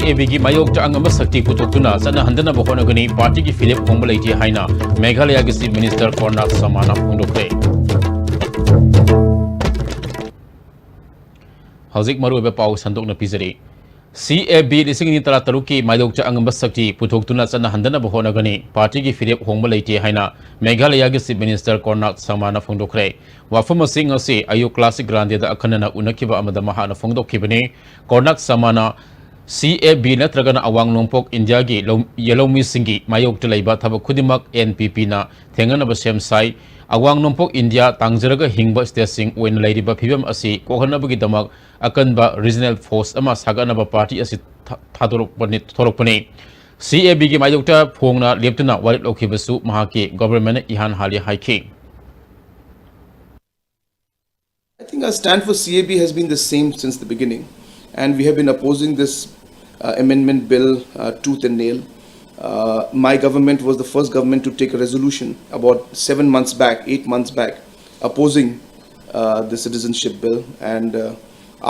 CAB की मायोग चा अंगम शक्ति पुथोक्तुना सना हंदना बखोनगनी पार्टी की फिलिप होंबलैति हाइना मेघालय की चीफ मिनिस्टर कोर्नाक समाना फोंदोखरे हौजिक मरुबे पाउ संदोकना पिजरी CAB लिसिंग नि तरा तरुक की मायोग चा अंगम शक्ति पुथोक्तुना सना हंदना बखोनगनी पार्टी की फिलिप होंबलैति हाइना मेघालय की चीफ मिनिस्टर कोर्नाक समाना फोंदोखरे वाफम सिंह असे अयो क्लासिक ग्रांडे दा अखनना उनखिबा अमदा महाना फोंदोखिबने कोर्नाक समाना CAB नत्रगना अवांग नोंपोक इंडिया की येलोमी सिंगी मायोग तलैबा थबक खुदिमक NPP ना थेंगनब सेम साई अवांग नोंपोक इंडिया तांगजरग हिंगबा स्टेसिंग ओइन लैरिबा फिबम असि कोहनबगी दमक अकनबा रीजनल फोर्स अमा सागनबा पार्टी असि थोरकपने CAB की मायोग ता फोंगना लेप्तना वारिप लौखिबसु महाके गवर्नमेंट इहान हाली हाइके I think our stand for CAB has been the same since the beginning, and we have been opposing this amendment bill tooth and nail. My government was the first government to take a resolution about 7 months back, 8 months back, opposing the citizenship bill, and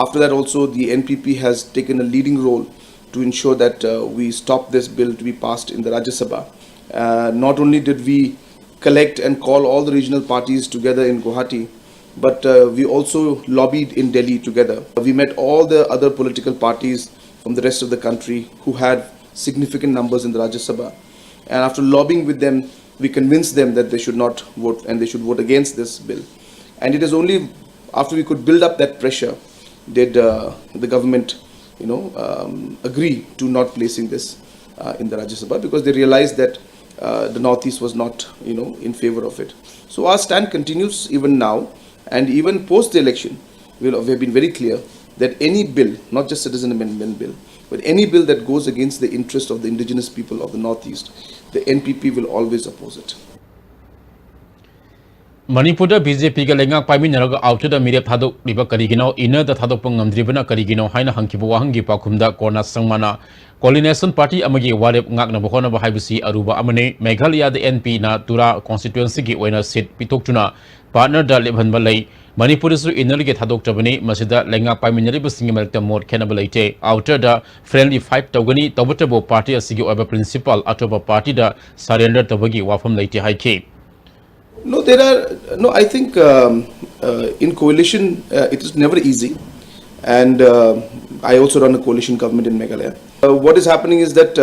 after that also the NPP has taken a leading role to ensure that we stop this bill to be passed in the Rajya Sabha. Not only did we collect and call all the regional parties together in Guwahati, but we also lobbied in Delhi together. We met all the other political parties from the rest of the country who had significant numbers in the Rajya Sabha. And after lobbying with them, we convinced them that they should not vote and they should vote against this bill. And it is only after we could build up that pressure did the government, agree to not placing this in the Rajya Sabha, because they realized that the Northeast was not, in favor of it. So our stand continues even now. And even post the election, we have been very clear that any bill, not just citizen amendment bill, but any bill that goes against the interest of the indigenous people of the Northeast, the NPP will always oppose it. Manipur BJP का लेंगा पाइमिन नरग out the Mire थादो लिबा करिगिनो inner the थादो पंगमद्रिबना करिगिनो हाइना हंकिबो वाहंगी पाखुमदा corona संगमाना कोलिनेशन party अमगी वारेप ngakna बखोना बहाइबसी Aruba अमने Meghalaya the NP ना तुरा constituency की ओइना seat पितोक्तुना partner the लेभनबा लै मणिपुर सु इनर के थादोक्तबनी मसिदा लेंगा पाइमिनरिबो सिंग मरक्ता मोर खेनबा लैते आउटर द फ्रेंडली फाइट तौगनी तबतबो पार्टी असिगी ओबा प्रिंसिपल अटोबा पार्टी द सरेंडर तबगी वाफम लैते हाइके No, I think in coalition it is never easy, and I also run a coalition government in Meghalaya. What is happening is that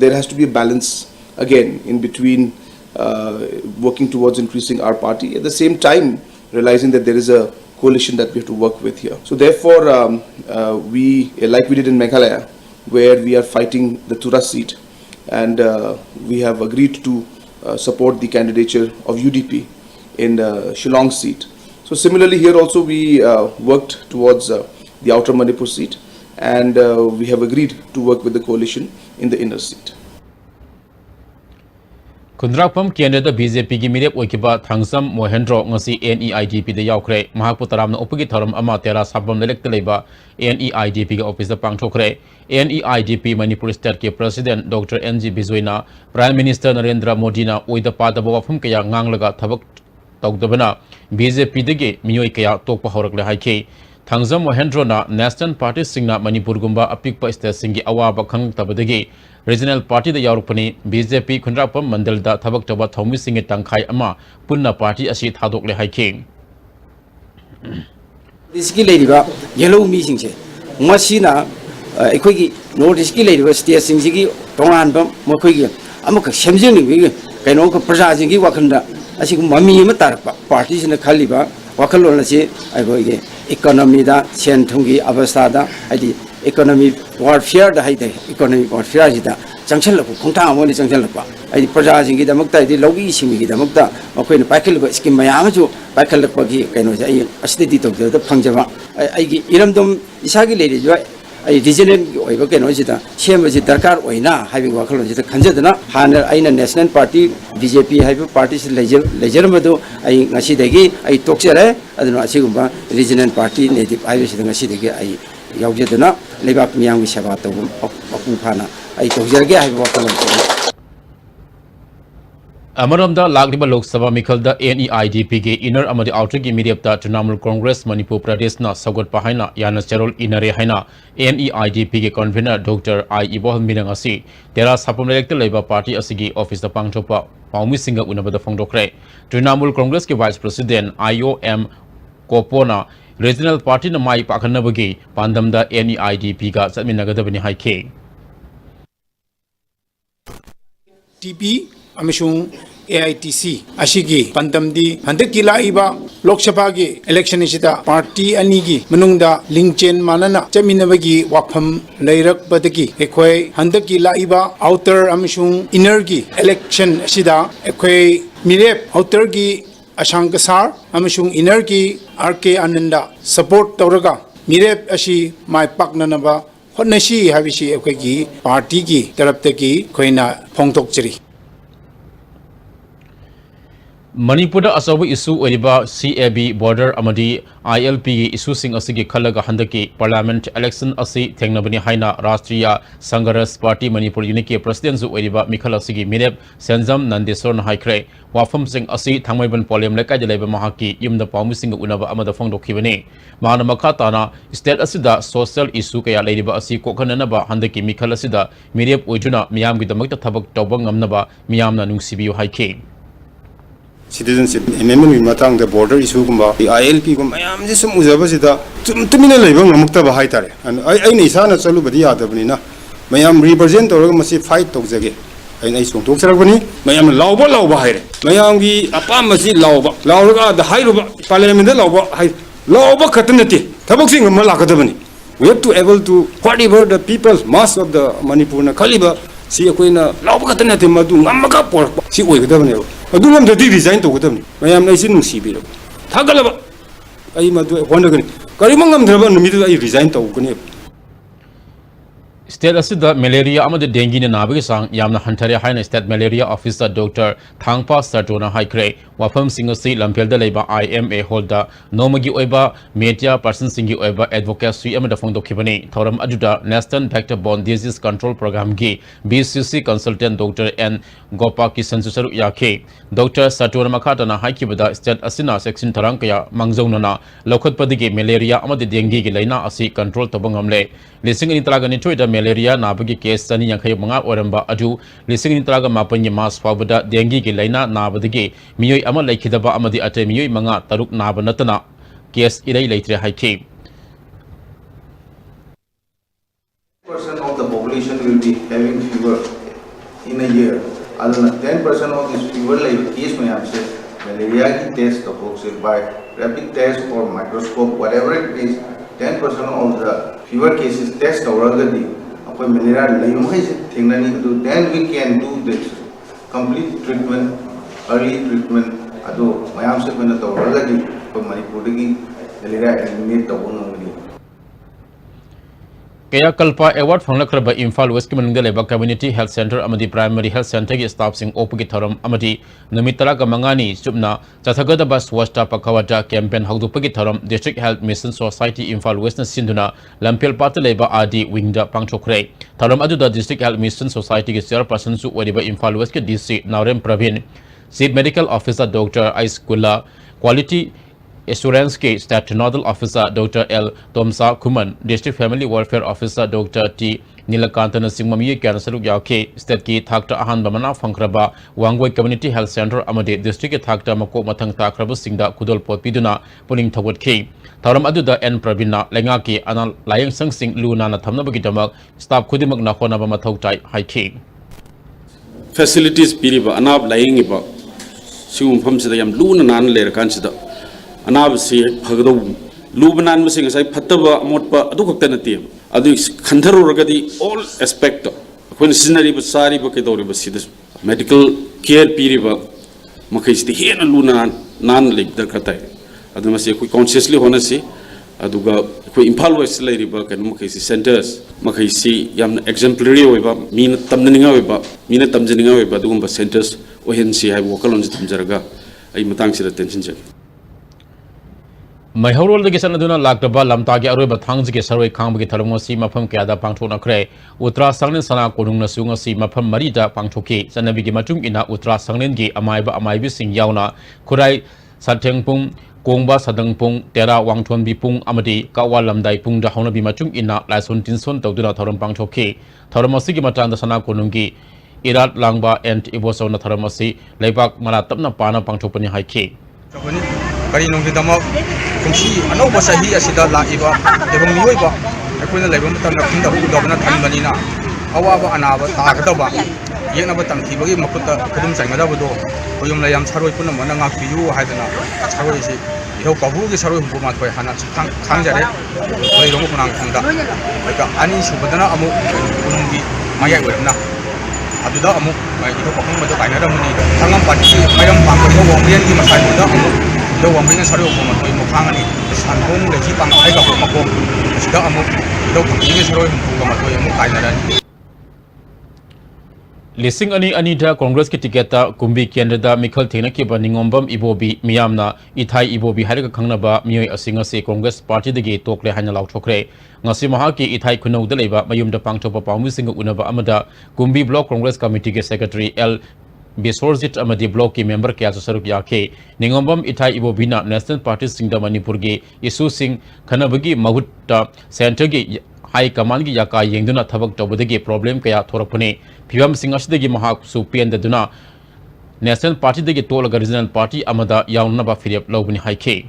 there has to be a balance again in between working towards increasing our party, at the same time realizing that there is a coalition that we have to work with here. So therefore, we, like we did in Meghalaya, where we are fighting the Tura seat, and we have agreed to support the candidature of UDP in the Shillong seat. So similarly here also we worked towards the outer Manipur seat, and we have agreed to work with the coalition in the inner seat. Kundrakpam Canada BJP की मिरेप ओइकिबा Thangsam Mohendro ngasi NEIDP द यावख्रे महाकपु तरामना उपगी थरम अमा तेरा साबम लेलेक्ट लेबा NEIDP का ऑफिस द पांगथोखरे NEIDP मणिपुर स्टेट के प्रेसिडेंट डॉक्टर NG बिजोइना प्राइम मिनिस्टर नरेंद्र मोदी ना ओइद पादब वफम कया nganglगा थबक तौदबना BJP दगे मियोय कया तोकपा हौरकले हाइके थांगसम मोहेंद्रो ना नेशनल पार्टी सिंगना मणिपुर गुंबा अपिकपा स्टेट सिंगी अवाब खंग तबदगे रीजनल पार्टी द यारुपनी BJP खुंद्रापम मंडल द थबक तब थौमी सिंगे तंखाई अमा पुन्ना पार्टी असी थादोकले हाइके इसकी लेरिबा येलो मी सिंगसे मसीना अखोगी नॉर्थ ईस्ट की लेरिबा स्टेट सिंगसिगी तोंगानबा मखोगी अमक सेमजिंगनि कैनो को प्रजा सिंगी वखंदा असिगु ममी म तारपा पार्टी सिना खालिबा वखलोन से अखोगी इकोनॉमी दा सेन थंगी अवस्था दा आदि इकोनॉमी वारफेयर दा हाइदे इकोनॉमी वारफेयर जिदा चंगसल लको खोंथा अमोनि चंगसल लको आदि प्रजा सिंगी दमकता आदि लौगी सिंगी दमकता मखोइन पाइखल को स्कीम मयाम जो पाइखल लपगी कैनो जे आई अस्थिति तोद फंगजबा आइगी इरमदम इसागी लेरि जो आई रीजनल ओइबा कैनो जिदा सेम जि दरकार ओइना हाइबि वखलो जिदा खंजदना हान आइना नेशनल पार्टी BJP हाइबा पार्टी से लेजर मदो आई ngasi दगी आई तोक्चरे अदनो असिगुबा रीजनल पार्टी नेटिव हाइबि से ngasi दगी आई यावजेदना लेबाक मियांगी सेवा तौबम अपुफाना आई तोजरगे हाइबा वखलो Amaramda Lagriba Lok Sabha Mikalda NEIDP ge inner amadi outer gi mediapta Trinamool Congress Manipur Pradesh na Sagot Pahaina Yana Cherol Inare Haina NEIDP ge convener Dr. I Ibohal Minang asi Tera Sapum elected Labour Party asigi office da Pangtopa Paumi Singa Unabada Fongdokre Trinamool Congress ke Vice President IOM Kopona Regional Party na Mai Pakanabagi Pandamda NEIDP ga Satminagadabani Haike TP amishung AITC ashigi pandamdi handaki laiba Lok Sabha gi election isida party anigi manungda lingchen manana chaminabagi wapham leirak badagi ekhoi handaki laiba outer amishung inner gi election isida ekhoi mirep outer gi ashankasar amishung inner gi RK Ananda support tawraga mirep ashi mai paknanaba hotnashi habishi ekhoi gi party gi taraptagi khoina phongtokchiri Manipur asabu issue oriba CAB border amadi ILP issue sing asigi khalaga handaki parliament election asi thengnabani haina Rashtriya Sangharas Party Manipur Unity president zu oriba mikhal asigi mirep Senjam Nandesor na haikre wafam sing asi thangmaiban polem lekai jaleba mahaki yumda paumi sing unaba amada phongdokhibani mana makata na state asida social issue kaya leiriba asi kokhananaba handaki mikhal asida mirep oijuna miyam gi damakta thabak tawbang ngamnaba miyamna nungsibiu haike citizenship amendment matang the border issue gumba ILP gum mayam je sum uzaba sida tumina leibang namukta ba haitare ai nei sana chalu badi yadabni na mayam represent or masi fight tokjage ai song tok sarakbani mayam lawba haire mayam gi apam masi lawba da hairuba parliament da lawba hai lawba khatanati thabak sing ma lakadabani we have to able to whatever the people mass of the Manipur na khaliba si akoina lawba khatanati madu ngamaka por si oigadabani adungam dadi resign to godam mayam nai sin sibiro thagalaba ai madu hondagani karimangam draba numidu ai resign to gune State asida malaria amade dengue na nabagi sang yamna hantare haina state malaria officer Dr. Thangpa Sartona haikre wafam singasi lampelda leiba IMA holda nomagi oiba media person singi oiba advocacy amada phongdokhibani thoram ajuda National Vector-Borne Disease Control Program gi BCC consultant Dr. N Gopa Kisan Susaru yake Dr. Sartona makata na haikibada state asina section tarangkaya mangzaunana lokhatpadigi malaria amade dengue gi laina asi control tabangamle lising in tragani toida malaria nabagi case sani yankhai manga oramba adu lising in traga mapangi mas fawada dengue gi laina nabadigi miyoi ama laikhidaba amadi ate miyoi manga taruk naba natana case ilai laitre haike 10% of the population will be having fever in a year. Other 10% of this fever like case may have said malaria ki test by rapid test or microscope, whatever it is, 10% of the fever cases test already. Malaria then we can do this complete treatment, early treatment. Ado mayam se bana to already Manipur ki malaria eliminate to Kaya Kalpa Award Fanglakra Imphal West Manungda Community Health Center Amadi Primary Health Center gi staff sing opagi tharam amadi numitara ka mangani chupna chathagada bas wasta pakawata campaign hagdupagi tharam District Health Mission Society Imphal West na sinduna lampel pat leba adi wingda pangchokre tharam aduda District Health Mission Society gi chairperson su wariba Imphal West ke DC Naurem Pravin Chief Medical Officer Dr. Aiskula Quality Assurance के State Nodal Officer Dr. L. Tomsa Kuman, District Family Welfare Officer Dr. T. Nilakantana Singmami Cancer Yake, State Ki Thakta Ahan Bamana Fankraba, Wangway Community Health Center Amade, District Thakta Mako Matang Takraba Singda Kudol Potpiduna, Puling Tawat K. Taram Aduda N. Pravina, Langaki, Anal Layang Sang Sing Luna Tamna Bagitamak, Staff Kudimak Nakona Bamatautai, High K. Facilities Piriba, Anab Laying Iba, Sum Pumsidam Luna Nan Lair Kansida. Anabsi Hagdo Lubanan Missing as I Pataba Motpa Adukatanatim. Adu Kantaro Ragadi all aspect when Sinari Basari Bakadori Basidis medical care Piriba Makis the Hen and Luna Nan Lake the Katai. Adamasi consciously honestly Aduga Impal West Lady Bak and Makisi centers Makisi Yam exemplary Weba, Mina Tamninga Weba, Mina Tamjaninga Weba, Dumba centers, Ohensi, I walk along the Tamjaraga. I matang attention check. Maihorol Sanaduna Lakdaba Lamtagi Aruba Tangski Sarai Kambaki Taramosi Mapam Kada Pangtona Kre, Utra Sanglen Sana Kuruna Sungasi Mapam Marita Pangtoki, Sanabigi Matung ina Utra Sanglengi Amaiba Amaibi Sing Yauna, Kurai Satengpung, Kongba Sadangpung, Tera Wangtuan Bipung Amadi, Kawalamdai Pung da Honabi Matung ina, Lasun Tinson Toduna Taram Pangtoki, Taramosiki Matanda Sana Kunungi, Irat Langba and Ibosona Taramasi, Lebak Malatapna Pana Pangtopani Haiki. Kari nung didamag kungsi ano ba sa hiya sida laiba ibang miyoy ba ako na laibang matang nakinda hudaw na tanbani na awa ba anaba takada ba yan na ba tangki bagi makuta kadum sa ngada bodo o yung layam saroy puno man nga kiyu haidana saroy si iho kabu gi saroy humpu mat koy hana chang jare koy rong kunang khangda ka ani subadana amu kunungi maya werna aduda amu mai iho pakung mado kainara muni sangam parti mayam pangko wongrian gi masai boda amu do wambina saroy humpu mat koy mukhangani sanhong leji pang ai ka mako sida amu do kangi saroy humpu mat koy amu kainara Lising ani da Congress ki tiketa kumbi kendra Mikhal Thena ki baningombam ibobi miyamna ithai ibobi harika khangnaba miyoi asinga se Congress party degi tokle hana lauthokre ngasi maha ki ithai khunau da leiba mayumda pangthopa pawmu singa unaba amada kumbi block Congress committee ke secretary L Bisorzit amadi block ki member kya saruk yakhe ningombam ithai ibobina national party singda Manipur ge isu sing khanabagi mahutta center ge High Command gi yaka yengduna thabak tobudagi problem kaya thorakpune phibam singasdagi mahak su pn duna National Party dagi tolaga regional party amada yaunna ba phirep lobuni haike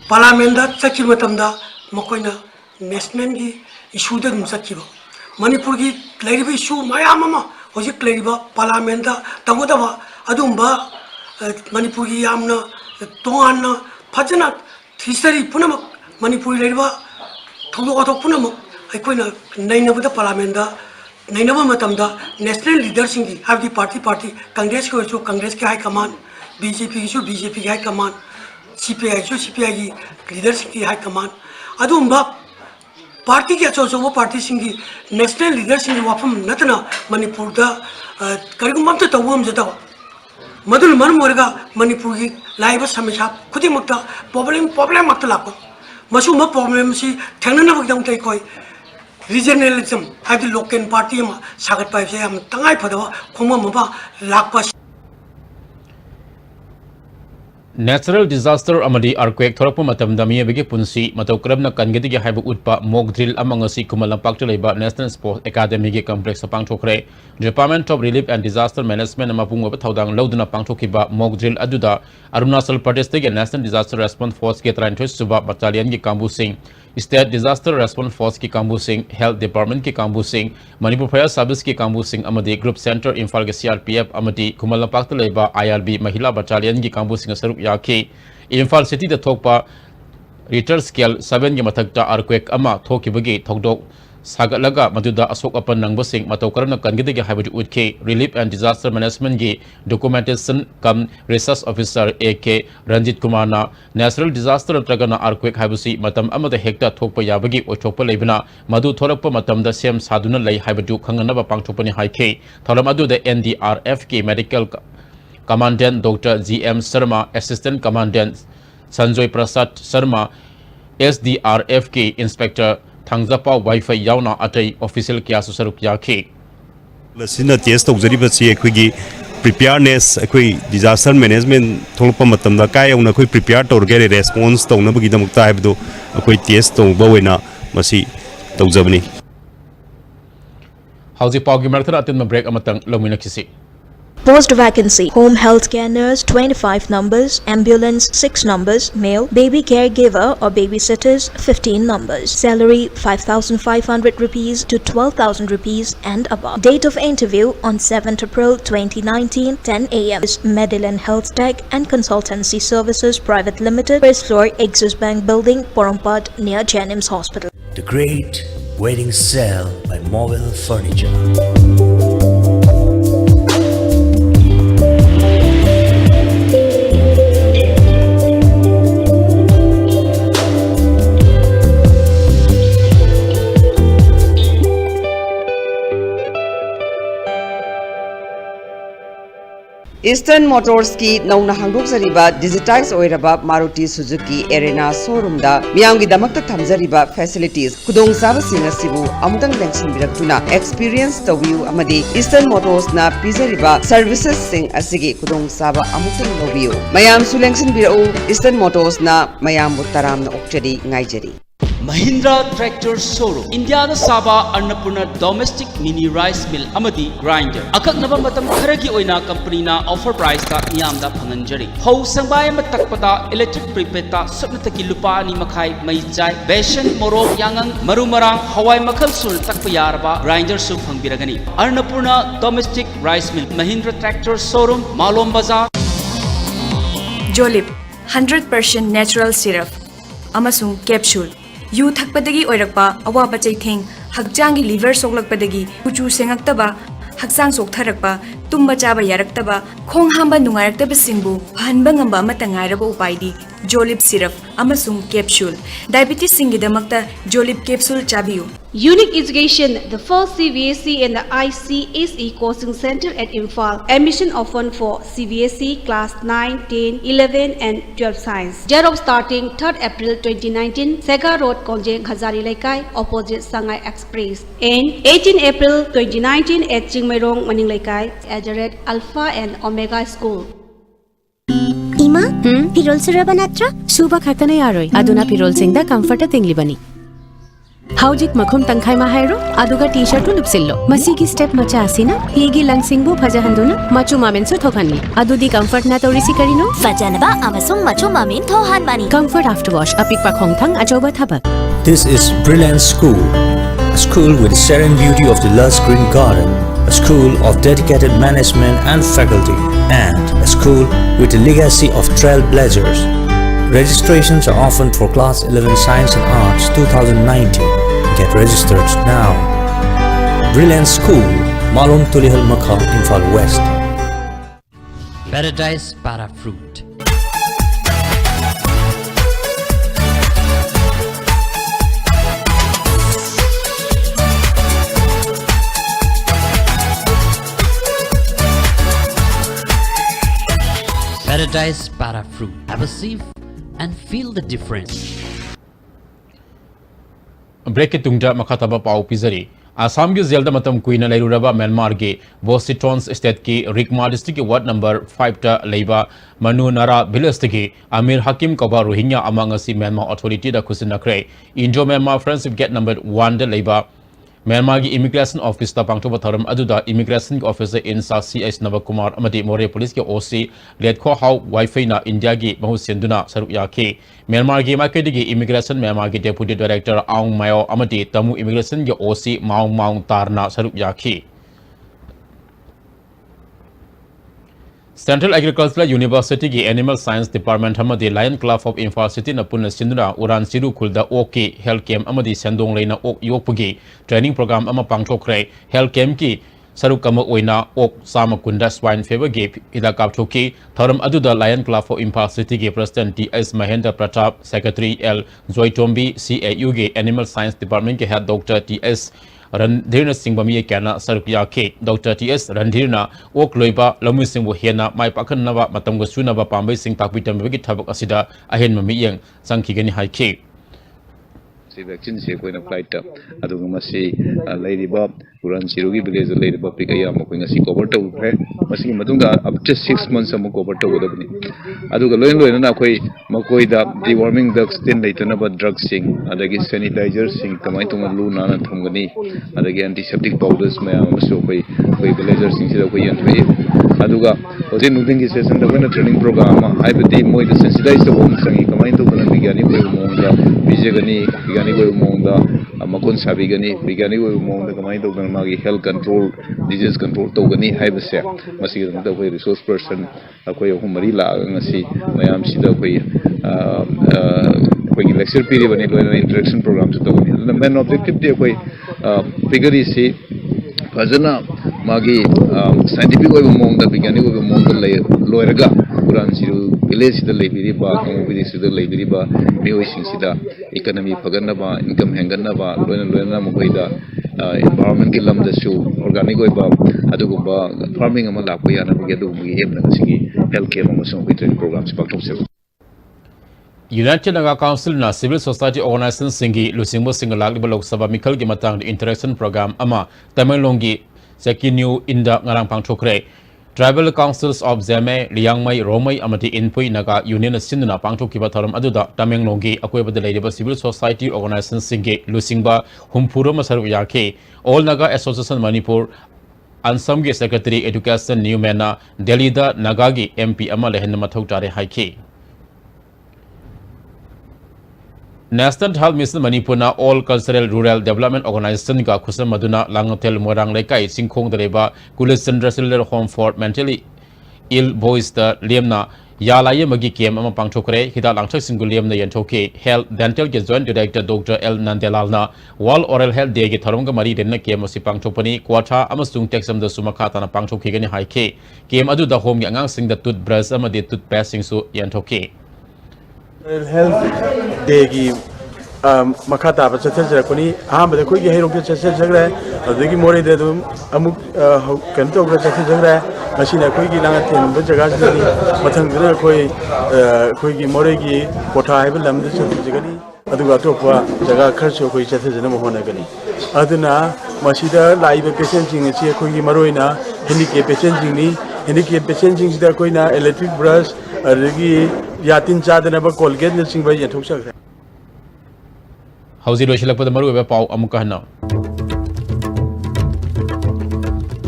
Parliament da chakir matamda makoina national gi issue da dum sakkiba Manipur gi laiba issue mayam ama hojik laiba Parliament da tagoda ba adumba Manipur gi yamna tonganna phajana history punama Manipur laiba thodo punama aikoina nainabada Parliament da nainaba matamda national leaders singi have the party Congress ko so Congress ke high command BJP so BJP high command CPI so CPI gi leaders ki high command adumba party ke so party singi national leaders singi wafam natna Manipur da karigum ta tawam jata madul man morga Manipur gi laiba samesha khudi mukta problem makta lako masu ma problem si thangna na bagdam tai koi regionalism have the local party ma sagat pai se am tangai phadawa khoma maba lakpa Natural disaster amadi earthquake thorakpa matamda miyabigi punsi matokrabna kangedi gi haibu utpa mock drill amangasi kumalampak leiba National Sports Academy gi complex pangthokre Department of Relief and Disaster Management amapungwa thaudang loduna pangthokiba mock drill aduda Arunachal Pradesh ge National Disaster Response Force ge 33 suba battalion gi kambu sing State Disaster Response Force ki kambu sing Health Department ki kambu sing Manipur Fire Service ki kambu sing amadi Group Center Imphal ge CRPF amadi kumalampak leiba IRB Mahila Battalion gi kambu sing saruk yake Imphal City da thokpa Richter scale 7 gi mathakta earthquake ama thokibagi thokdok sagalaga maduda asok apan nangbasing matawkarna kangidagi habit utke Relief and Disaster Management gi documentation kam research officer AK Ranjit Kumar na natural disaster tragana earthquake habusi matam amada hekta thokpa yabagi othokpa leibna madu thorakpa matamda sem saduna lei habatu khanganaba pangthopani haike tholam adu the NDRF ki medical commandant Dr. GM Sharma assistant commandant Sanjoy Prasad Sharma SDRF ki inspector Thangzapa Wi-Fi yauna atai official kya saruk yakhe lasina test tawjariba chi preparedness disaster management tholpa matamda kai yauna prepare tawrge response tawna bagi damukta haibdo test tawba oina masi tawjabni hauji pawgi marthara atin break amatang lomina kisi Post vacancy, home health care nurse 25 numbers, ambulance 6 numbers, male, baby caregiver or babysitters 15 numbers. Salary 5,500 rupees to 12,000 rupees and above. Date of interview on 7th April 2019, 10 a.m. Medillion Health Tech and Consultancy Services Private Limited, first floor, Axis Bank Building, Porompat, near Jennings Hospital. The Great Wedding Sale by Mobile Furniture. Eastern Motors की नौना हांगदोकजरिबा digitise ओइरबा Maruti Suzuki Arena showroom दा मियांगी दमकता थमजरिबा facilities खुदोंग साबसिंग असिबु अमुदंग लेंसिनबिरक्तुना एक्सपीरियंस तवियु अमदी ईस्टर्न मोटर्स ना पिजरिबा सर्विसेस सिंग असिगी खुदोंग साबा अमुदंग लौबियु मयाम सुलेंसिनबिरउ ईस्टर्न मोटर्स ना मयाम बुतरामना ओक्चरी ngaijari Mahindra Tractor Showroom India da Saba Annapurna Domestic Mini Rice Mill Amadi Grinder Akaknaba matam kharagi oina company na offer price ta miyam da phanganjari Hau sangbay ma takpada electric prepaid ta sapnata ki lupa ani makhai mai jai besan morok yangang marumarang hawai makhal sul takpa yarba grinder su phangbiragani Annapurna Domestic Rice Mill Mahindra Tractor Showroom Malom Bazaar Jolip 100% natural syrup amasung capsule yu thakpadagi oirakpa awaba chaitheng hakjangi liver soklakpadagi kuchu sengakta hakjang soktharakpa tumba chaba yaraktaba khong hamba nungaraktaba singbu phanba ngamba amata ngairaba upaidi Jolip syrup amasung capsule diabetes singidamakta Jolip capsule chabiyu Unique Education, the first CVSE and the ICSE coaching center at Imphal. Admission open for CVSE class 9, 10, 11 and 12 science. Date of starting 3rd April 2019, Sega Road, Konjeng, Khazari Laikai, opposite Sangai Express. And 18 April 2019 at Chingmairong, Maning Laikai, at Alpha and Omega School. Ima, pirol suraba natra? Suba khatana yaroi. Aduna pirol singda comfort tinglibani. Haujik makhum tangkhai mahairo aduga t-shirt tu lupsillo masigi step macha asina higi langsingbu phajahanduna machu mamen su thokanni adudi comfort na torisi karino fajanaba amasung machu mamen thohan bani comfort after wash apikpa khongthang ajoba thabak. This is Brilliant School, a school with the serene beauty of the lush green garden, a school of dedicated management and faculty, and a school with a legacy of trailblazers. Registrations are open for Class 11 Science and Arts 2019. Get registered now. Brilliant School, Malong Tulihal Makha, Imphal West. Paradise Para Fruit. Paradise Para Fruit. Have a sip and feel the difference. Break it tungja makataba pau pizari. Assam ki zelda matam kuina lairuraba Myanmar ge Vositons state ki Rikma district ki ward number 5 ta leiba Manu Nara village ki Amir Hakim Koba Rohingya among us Myanmar authority da kusinakre. Injo Myanmar friendship gate number 1 da leiba Myanmar ki immigration office ta pangtoba tharam aduda immigration officer in CS Navakumar amadi More police ki OC let kho how wifi na India ki mahu senduna saru yakhe Myanmar ki market ki immigration Myanmar ki deputy director Aung Mayo amadi tamu immigration ki OC Maung Tarna saru yakhe Central Agricultural University ki Animal Science Department hamadi Lion Club of Imphal City na punna sinduna Uran Siru Khulda OK Health Camp amadi Sendong Leina Ok Yokpugi training program ama pangthokre Health Camp ki saruk ama oina Ok Sama Kunda Swine Fever ge ida kapthoki tharam aduda Lion Club of Imphal City ki President TS Mahendra Pratap Secretary L Joy Tombi CAU ge Animal Science Department ke Head Dr TS Randhirna Singh Bami Kana Sarupya K Dr TS Randhirna Ok Loiba Lamu Singh Hena Mai Pakan Nava Matam Sunava Pambai Singh Takwitam Vigi Tabak Asida Ahen Mami Yang Sankigani High K vaccine se koi na flight adu ngasi lady bob Uran Sirugi village lady bob pikaya mo koi ngasi cover to phe masi madunga up to 6 months am cover to godabni adu ga loin na koi makoi da deworming drugs tin leitana ba drugs sing adagi sanitizer sing kamai tung lu na na thumgani adagi antiseptic powders ma so koi villagers sing sida koi yan thei adu ga odi nuding gi session da koi training program ai badi moi da sensitize to bom sangi kamai to bana bigani koi mo da bijagani bigani koi mo da makon sabigani bigani koi mo da kamai to bana magi health control disease control to gani hai base masi da koi resource person koi humari la ngasi mayam sida koi koi lecture period bani loina interaction program to the main objective de koi figure is fazana magi scientific oi mo da bigani oi mo da loiraga Uran Siru village da lebiri ba kamu village da lebiri ba mihoi sing sida economy phaganna ba income hanganna ba loina mo koi da environment ki lam da su organic oi ba adugumba farming ama la ko yana bi adu bi em na sigi healthcare ma so bi training programs pak thok se United Naga Council na Civil Society Organization singi lusingbo singalak di Lok Sabha Mikal gi matang interaction program ama Tamelongi Sekinu Inda ngarang pangthokre Tribal Councils of Zeme Liangmai Romai amati Inpui Naga Union Sinuna pangthokiba tharam aduda Tamelongi akoiba de leiba Civil Society Organization singi lusingba humpuro masaru yake All Naga Association Manipur Ansam gi Secretary Education Newmana Delhi da Nagagi MP ama lehen mathau tare haike National Health Mission Manipur na All Cultural Rural Development Organization ka khusam maduna Langotel Morang Lekai Singkhong Dereba Kulisandra Silver Home for Mentally Ill Boys the Liamna Yalaye Magi Kem ama pangthokre hida langthak singuliam na yantoke Health Dental ke Joint Director Dr. L Nandelal na World Oral Health Day ge tharong ga mari den na kem si pangthopani kwatha amasung texam da sumakha ta na pangthokhe gani haike kem adu da home ge angang sing da toothbrush ama de toothpaste sing su yantoke Health Day ki makata ba chacha kuni aham da koi ge hero ke chacha jagra adigi more de dum amuk kan to gra chacha jagra machine koi gi langa ten ba jaga ni mathang gra koi gi more gi kotha ai ba lam da chacha jagani aduga to pa jaga kharcho koi chacha jana mo hona gani aduna masida live patient jing chi koi gi maroina handicap patient jing ni handicap patient jing da koi na electric brush adigi yatin chadana ba colgate na sing ba yathok sakra Hausi losilakpada maru be pau amuka hana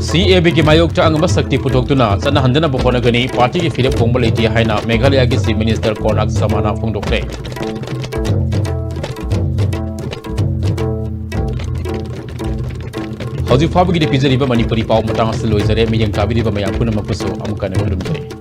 CAB ki mayok cha angma sakti putoktuna chana handana bokhona gani party ki fire phongba leiti haina Meghalaya ki Chief Minister Konak Samana phongdokre Hausi fabu ki de pizari ba Manipuri pau matang aslo izare miyang tabiri ba mayang puna mapuso amuka ne gudum